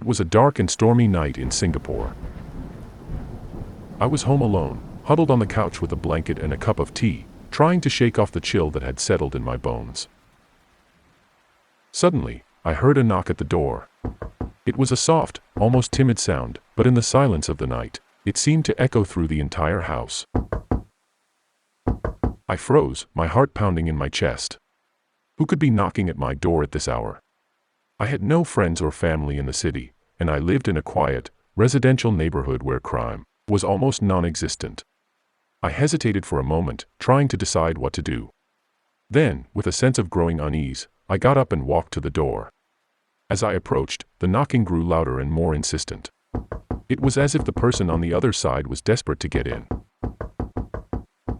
was a dark and stormy night in Singapore. I was home alone, huddled on the couch with a blanket and a cup of tea, trying to shake off the chill that had settled in my bones. Suddenly, I heard a knock at the door. It was a soft, almost timid sound, but in the silence of the night, it seemed to echo through the entire house. I froze, my heart pounding in my chest. Who could be knocking at my door at this hour? I had no friends or family in the city, and I lived in a quiet, residential neighborhood where crime was almost non-existent. I hesitated for a moment, trying to decide what to do. Then, with a sense of growing unease, I got up and walked to the door. As I approached, the knocking grew louder and more insistent. It was as if the person on the other side was desperate to get in.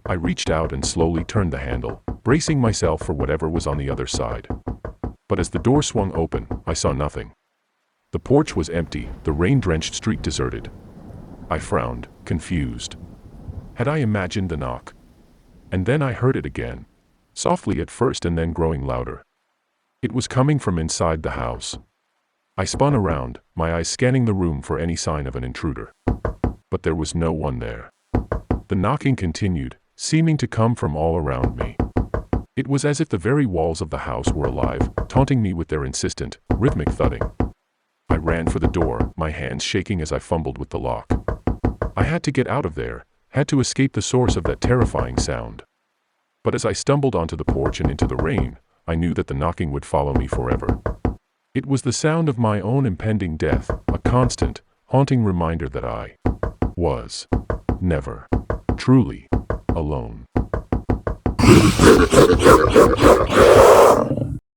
I reached out and slowly turned the handle, bracing myself for whatever was on the other side. But as the door swung open, I saw nothing. The porch was empty, the rain-drenched street deserted. I frowned, confused. Had I imagined the knock? And then I heard it again, softly at first and then growing louder. It was coming from inside the house. I spun around, my eyes scanning the room for any sign of an intruder. But there was no one there. The knocking continued, seeming to come from all around me. It was as if the very walls of the house were alive, taunting me with their insistent, rhythmic thudding. I ran for the door, my hands shaking as I fumbled with the lock. I had to get out of there, had to escape the source of that terrifying sound. But as I stumbled onto the porch and into the rain, I knew that the knocking would follow me forever. It was the sound of my own impending death, a constant, haunting reminder that I was never truly alone.